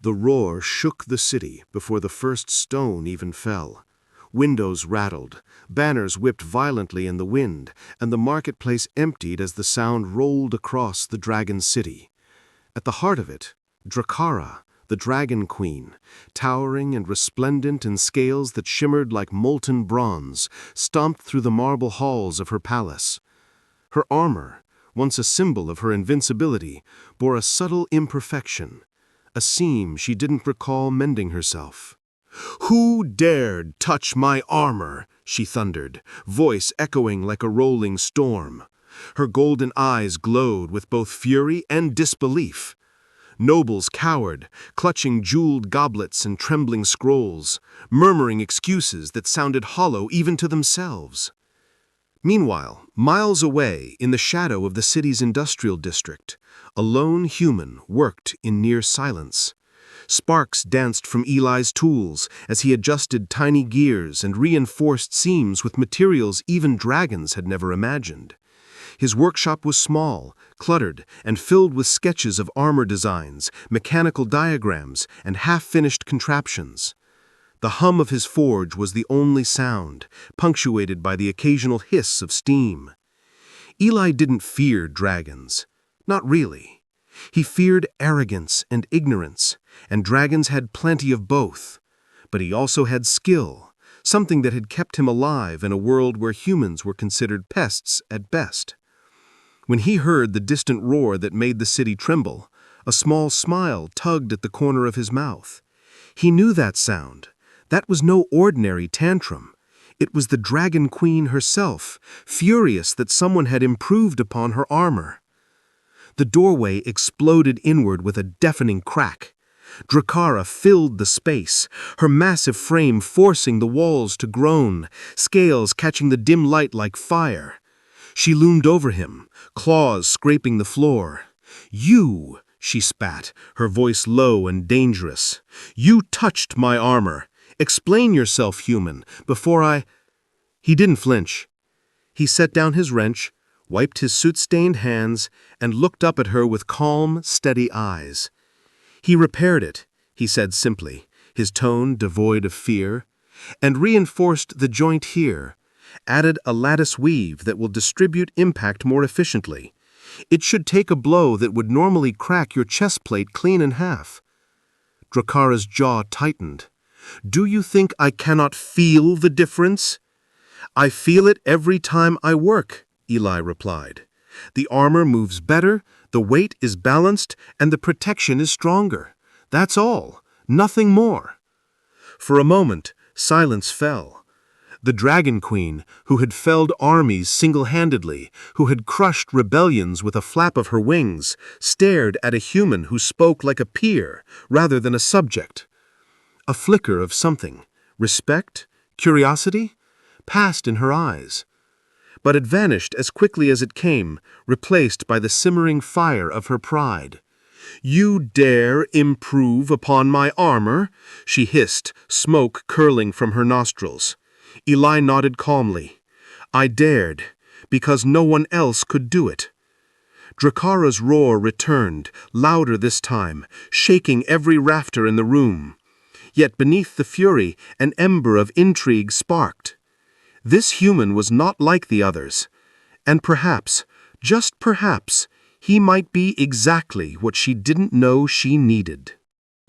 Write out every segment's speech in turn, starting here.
The roar shook the city before the first stone even fell. Windows rattled, banners whipped violently in the wind, and the marketplace emptied as the sound rolled across the dragon city. At the heart of it, Drakara, the Dragon Queen, towering and resplendent in scales that shimmered like molten bronze, stomped through the marble halls of her palace. Her armor, once a symbol of her invincibility, bore a subtle imperfection, a seam she didn't recall mending herself. "Who dared touch my armor?" she thundered, voice echoing like a rolling storm. Her golden eyes glowed with both fury and disbelief. Nobles cowered, clutching jeweled goblets and trembling scrolls, murmuring excuses that sounded hollow even to themselves. Meanwhile, miles away, in the shadow of the city's industrial district, a lone human worked in near silence. Sparks danced from Eli's tools as he adjusted tiny gears and reinforced seams with materials even dragons had never imagined. His workshop was small, cluttered, and filled with sketches of armor designs, mechanical diagrams, and half-finished contraptions. The hum of his forge was the only sound, punctuated by the occasional hiss of steam. Eli didn't fear dragons. Not really. He feared arrogance and ignorance, and dragons had plenty of both. But he also had skill, something that had kept him alive in a world where humans were considered pests at best. When he heard the distant roar that made the city tremble, a small smile tugged at the corner of his mouth. He knew that sound. That was no ordinary tantrum. It was the Dragon Queen herself, furious that someone had improved upon her armor. The doorway exploded inward with a deafening crack. Drakara filled the space, her massive frame forcing the walls to groan, scales catching the dim light like fire. She loomed over him, claws scraping the floor. "You," she spat, her voice low and dangerous. "You touched my armor. Explain yourself, human, before I—" He didn't flinch. He set down his wrench, wiped his soot-stained hands, and looked up at her with calm, steady eyes. "He repaired it," he said simply, his tone devoid of fear, "and reinforced the joint here. Added a lattice weave that will distribute impact more efficiently. It should take a blow that would normally crack your chest plate clean in half." Drakara's jaw tightened. "Do you think I cannot feel the difference?" "I feel it every time I work," Eli replied. "The armor moves better, the weight is balanced, and the protection is stronger. That's all, nothing more." For a moment, silence fell. The Dragon Queen, who had felled armies single-handedly, who had crushed rebellions with a flap of her wings, stared at a human who spoke like a peer rather than a subject. A flicker of something, respect, curiosity, passed in her eyes. But it vanished as quickly as it came, replaced by the simmering fire of her pride. "You dare improve upon my armor?" she hissed, smoke curling from her nostrils. Eli nodded calmly. "I dared, because no one else could do it." Drakara's roar returned, louder this time, shaking every rafter in the room. Yet beneath the fury, an ember of intrigue sparked. This human was not like the others, and perhaps, just perhaps, he might be exactly what she didn't know she needed.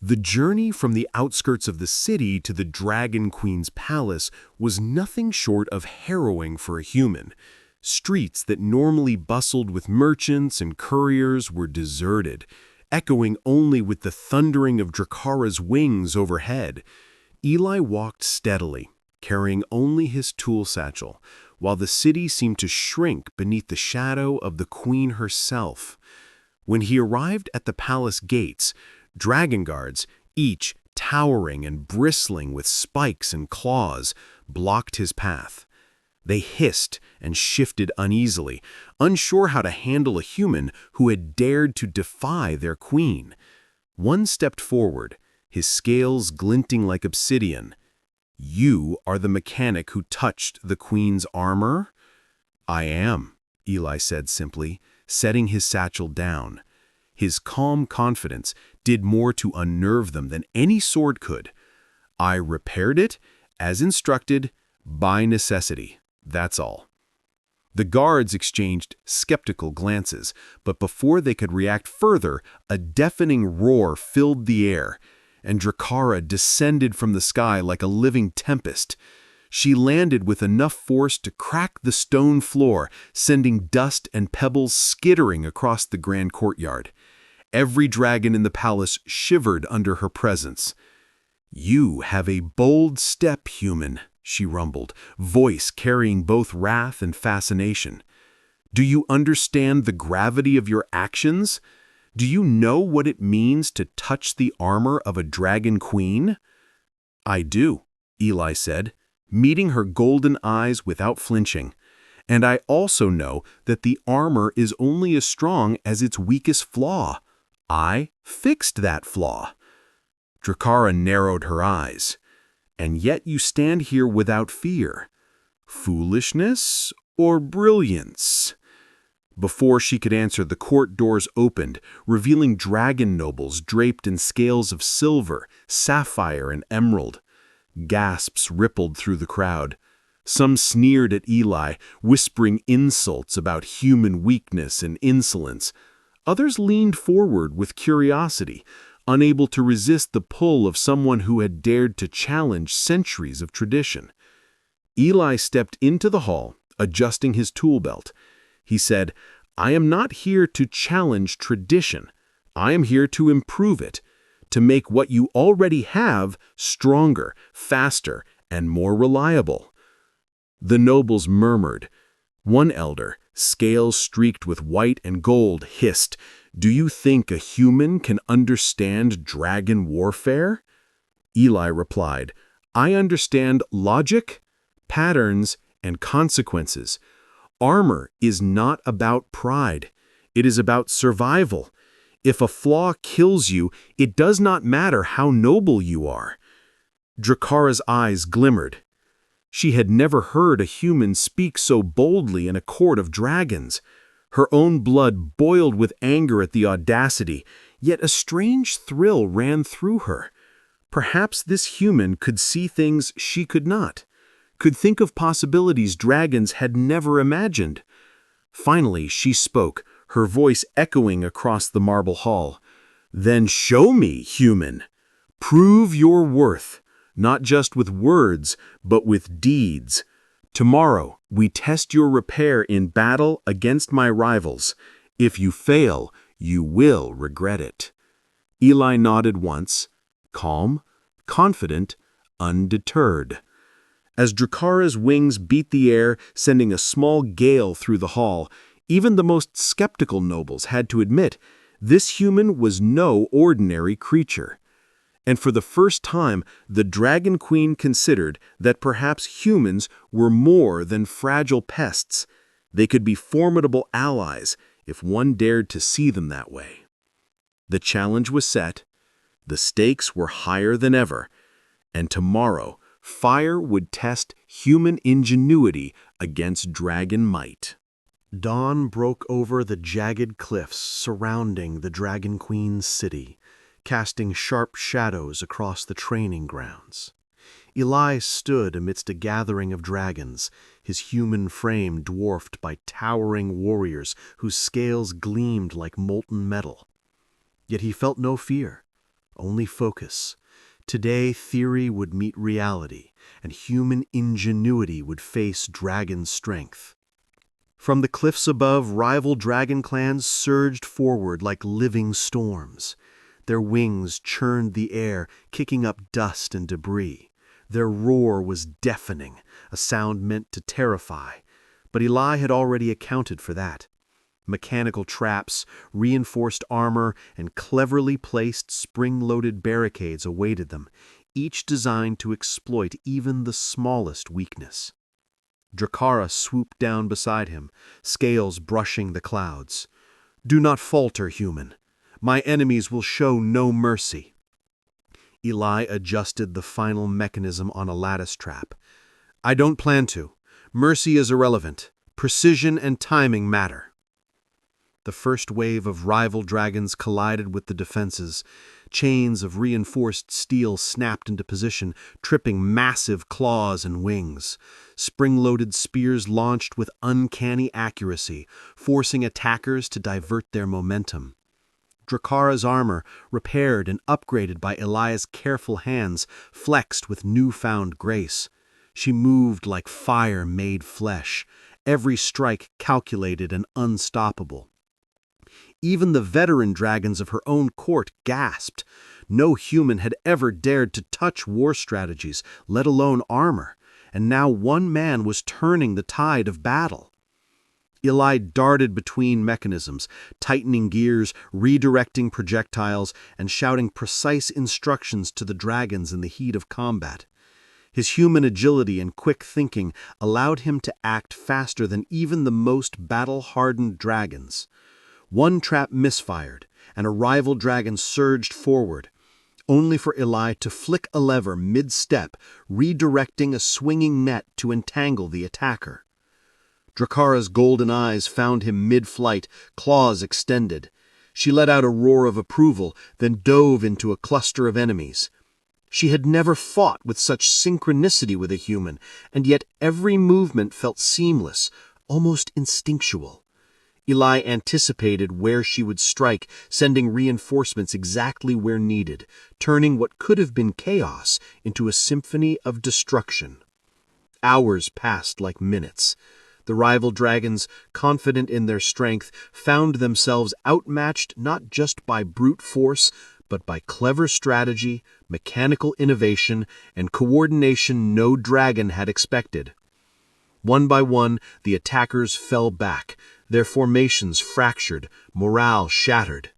The journey from the outskirts of the city to the Dragon Queen's palace was nothing short of harrowing for a human. Streets that normally bustled with merchants and couriers were deserted, echoing only with the thundering of Drakara's wings overhead. Eli walked steadily, carrying only his tool satchel, while the city seemed to shrink beneath the shadow of the queen herself. When he arrived at the palace gates, dragon guards, each towering and bristling with spikes and claws, blocked his path. They hissed and shifted uneasily, unsure how to handle a human who had dared to defy their queen. One stepped forward, his scales glinting like obsidian. "You are the mechanic who touched the queen's armor?" "I am," Eli said simply, setting his satchel down. His calm confidence did more to unnerve them than any sword could. I repaired it, as instructed, by necessity. That's all. The guards exchanged skeptical glances, but before they could react further, a deafening roar filled the air, and Drakkara descended from the sky like a living tempest. She landed with enough force to crack the stone floor, sending dust and pebbles skittering across the grand courtyard. Every dragon in the palace shivered under her presence. "You have a bold step, human," she rumbled, voice carrying both wrath and fascination. "Do you understand the gravity of your actions? Do you know what it means to touch the armor of a dragon queen?" "I do," Eli said, meeting her golden eyes without flinching. "And I also know that the armor is only as strong as its weakest flaw. I fixed that flaw." Drakkara narrowed her eyes. "And yet you stand here without fear. Foolishness or brilliance?" Before she could answer, the court doors opened, revealing dragon nobles draped in scales of silver, sapphire, and emerald. Gasps rippled through the crowd. Some sneered at Eli, whispering insults about human weakness and insolence. Others leaned forward with curiosity, unable to resist the pull of someone who had dared to challenge centuries of tradition. Eli stepped into the hall, adjusting his tool belt. He said, "I am not here to challenge tradition. I am here to improve it, to make what you already have stronger, faster, and more reliable." The nobles murmured. One elder, scales streaked with white and gold, hissed, "Do you think a human can understand dragon warfare?" Eli replied, "I understand logic, patterns, and consequences. Armor is not about pride. It is about survival. If a flaw kills you, it does not matter how noble you are." Drakkara's eyes glimmered. She had never heard a human speak so boldly in a court of dragons. Her own blood boiled with anger at the audacity, yet a strange thrill ran through her. Perhaps this human could see things she could not, could think of possibilities dragons had never imagined. Finally, she spoke, her voice echoing across the marble hall. "Then show me, human. Prove your worth, not just with words, but with deeds. Tomorrow, we test your repair in battle against my rivals. If you fail, you will regret it." Eli nodded once, calm, confident, undeterred. As Drakkara's wings beat the air, sending a small gale through the hall, even the most skeptical nobles had to admit this human was no ordinary creature. And for the first time, the Dragon Queen considered that perhaps humans were more than fragile pests. They could be formidable allies if one dared to see them that way. The challenge was set, the stakes were higher than ever, and tomorrow, fire would test human ingenuity against dragon might. Dawn broke over the jagged cliffs surrounding the Dragon Queen's city, casting sharp shadows across the training grounds. Eli stood amidst a gathering of dragons, his human frame dwarfed by towering warriors whose scales gleamed like molten metal. Yet he felt no fear, only focus. Today, theory would meet reality, and human ingenuity would face dragon strength. From the cliffs above, rival dragon clans surged forward like living storms. Their wings churned the air, kicking up dust and debris. Their roar was deafening, a sound meant to terrify. But Eli had already accounted for that. Mechanical traps, reinforced armor, and cleverly placed spring-loaded barricades awaited them, each designed to exploit even the smallest weakness. Drakkara swooped down beside him, scales brushing the clouds. "Do not falter, human. My enemies will show no mercy." Eli adjusted the final mechanism on a lattice trap. "I don't plan to. Mercy is irrelevant. Precision and timing matter." The first wave of rival dragons collided with the defenses. Chains of reinforced steel snapped into position, tripping massive claws and wings. Spring-loaded spears launched with uncanny accuracy, forcing attackers to divert their momentum. Drakara's armor, repaired and upgraded by Elia's careful hands, flexed with newfound grace. She moved like fire made flesh, every strike calculated and unstoppable. Even the veteran dragons of her own court gasped. No human had ever dared to touch war strategies, let alone armor, and now one man was turning the tide of battle. Eli darted between mechanisms, tightening gears, redirecting projectiles, and shouting precise instructions to the dragons in the heat of combat. His human agility and quick thinking allowed him to act faster than even the most battle-hardened dragons. One trap misfired, and a rival dragon surged forward, only for Eli to flick a lever mid-step, redirecting a swinging net to entangle the attacker. Drakara's golden eyes found him mid-flight, claws extended. She let out a roar of approval, then dove into a cluster of enemies. She had never fought with such synchronicity with a human, and yet every movement felt seamless, almost instinctual. Eli anticipated where she would strike, sending reinforcements exactly where needed, turning what could have been chaos into a symphony of destruction. Hours passed like minutes. The rival dragons, confident in their strength, found themselves outmatched not just by brute force, but by clever strategy, mechanical innovation, and coordination no dragon had expected. One by one, the attackers fell back, their formations fractured, morale shattered.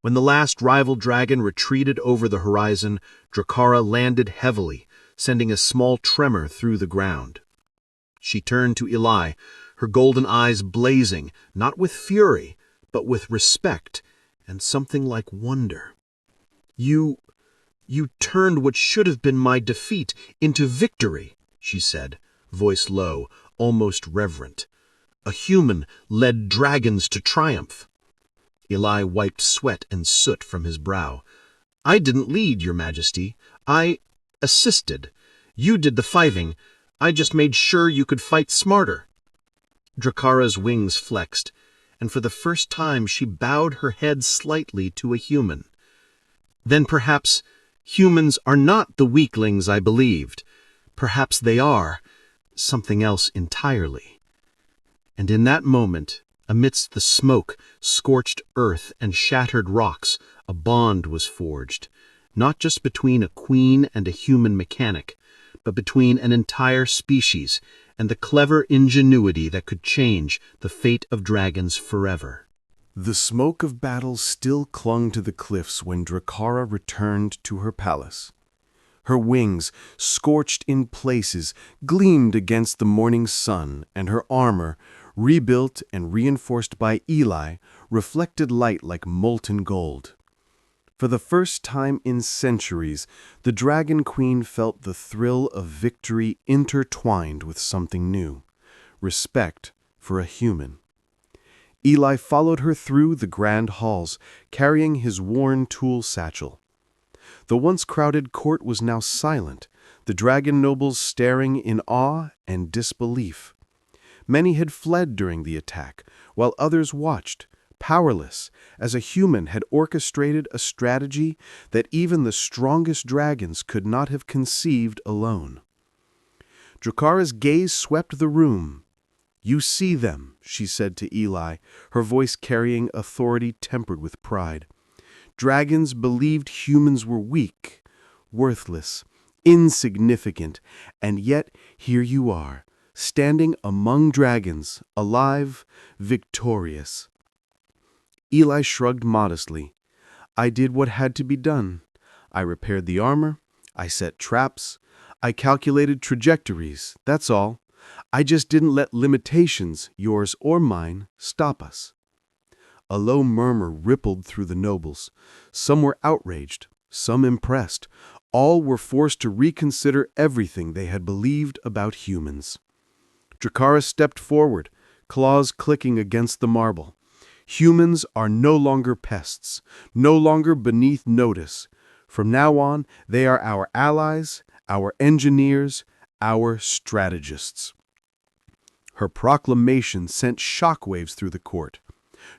When the last rival dragon retreated over the horizon, Drakara landed heavily, sending a small tremor through the ground. She turned to Eli, her golden eyes blazing, not with fury, but with respect and something like wonder. You turned what should have been my defeat into victory," she said, voice low, almost reverent. "A human led dragons to triumph." Eli wiped sweat and soot from his brow. "I didn't lead, Your Majesty. I assisted. You did the fighting. I just made sure you could fight smarter." Drakara's wings flexed, and for the first time she bowed her head slightly to a human. "Then perhaps humans are not the weaklings I believed. Perhaps they are something else entirely." And in that moment, amidst the smoke, scorched earth, and shattered rocks, a bond was forged, not just between a queen and a human mechanic, but between an entire species and the clever ingenuity that could change the fate of dragons forever. The smoke of battle still clung to the cliffs when Drakara returned to her palace. Her wings, scorched in places, gleamed against the morning sun, and her armor, rebuilt and reinforced by Eli, reflected light like molten gold. For the first time in centuries, the Dragon Queen felt the thrill of victory intertwined with something new, respect for a human. Eli followed her through the grand halls, carrying his worn tool satchel. The once crowded court was now silent, the dragon nobles staring in awe and disbelief. Many had fled during the attack, while others watched, powerless, as a human had orchestrated a strategy that even the strongest dragons could not have conceived alone. Drakara's gaze swept the room. "You see them," she said to Eli, her voice carrying authority tempered with pride. "Dragons believed humans were weak, worthless, insignificant, and yet here you are, standing among dragons, alive, victorious." Eli shrugged modestly. "I did what had to be done. I repaired the armor, I set traps, I calculated trajectories, that's all. I just didn't let limitations, yours or mine, stop us." A low murmur rippled through the nobles. Some were outraged, some impressed. All were forced to reconsider everything they had believed about humans. Drakara stepped forward, claws clicking against the marble. Humans are no longer pests, no longer beneath notice. From now on, they are our allies, our engineers, our strategists. Her proclamation sent shockwaves through the court.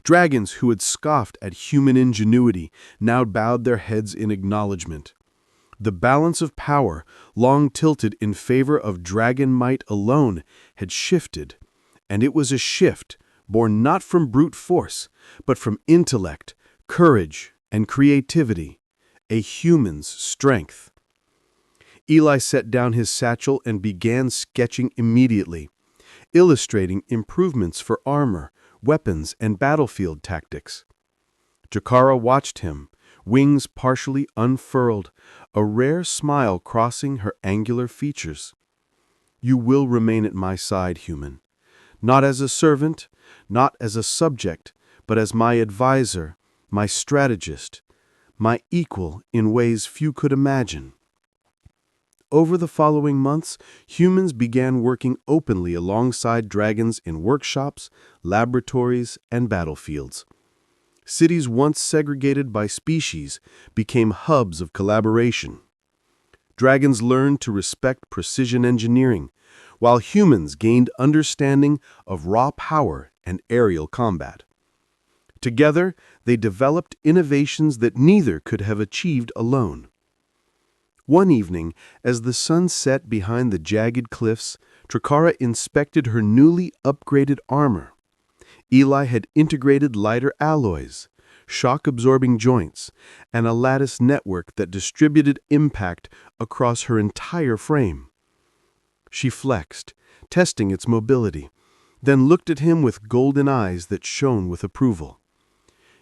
Dragons who had scoffed at human ingenuity now bowed their heads in acknowledgement. The balance of power, long tilted in favor of dragon might alone, had shifted, and it was a shift born not from brute force, but from intellect, courage, and creativity, a human's strength. Eli set down his satchel and began sketching immediately, illustrating improvements for armor, weapons, and battlefield tactics. Jakara watched him, wings partially unfurled, a rare smile crossing her angular features. You will remain at my side, human. Not as a servant, not as a subject, but as my advisor, my strategist, my equal in ways few could imagine. Over the following months, humans began working openly alongside dragons in workshops, laboratories, and battlefields. Cities once segregated by species became hubs of collaboration. Dragons learned to respect precision engineering, while humans gained understanding of raw power and aerial combat. Together, they developed innovations that neither could have achieved alone. One evening, as the sun set behind the jagged cliffs, Trakara inspected her newly upgraded armor. Eli had integrated lighter alloys, shock-absorbing joints, and a lattice network that distributed impact across her entire frame. She flexed, testing its mobility, then looked at him with golden eyes that shone with approval.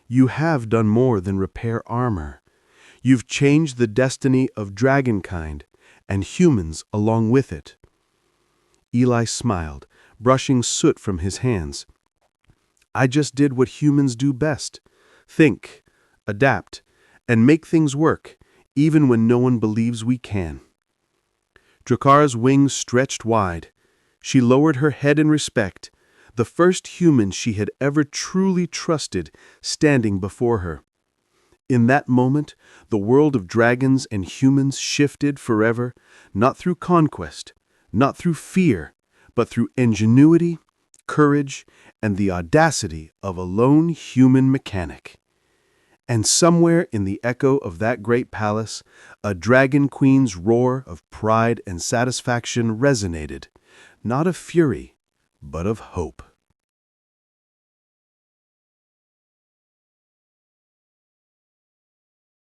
You have done more than repair armor. You've changed the destiny of dragonkind, and humans along with it. Eli smiled, brushing soot from his hands. I just did what humans do best. Think, adapt, and make things work, even when no one believes we can. Drakara's wings stretched wide. She lowered her head in respect, the first human she had ever truly trusted standing before her. In that moment, the world of dragons and humans shifted forever, not through conquest, not through fear, but through ingenuity, courage, and the audacity of a lone human mechanic. And somewhere in the echo of that great palace, a dragon queen's roar of pride and satisfaction resonated, not of fury, but of hope.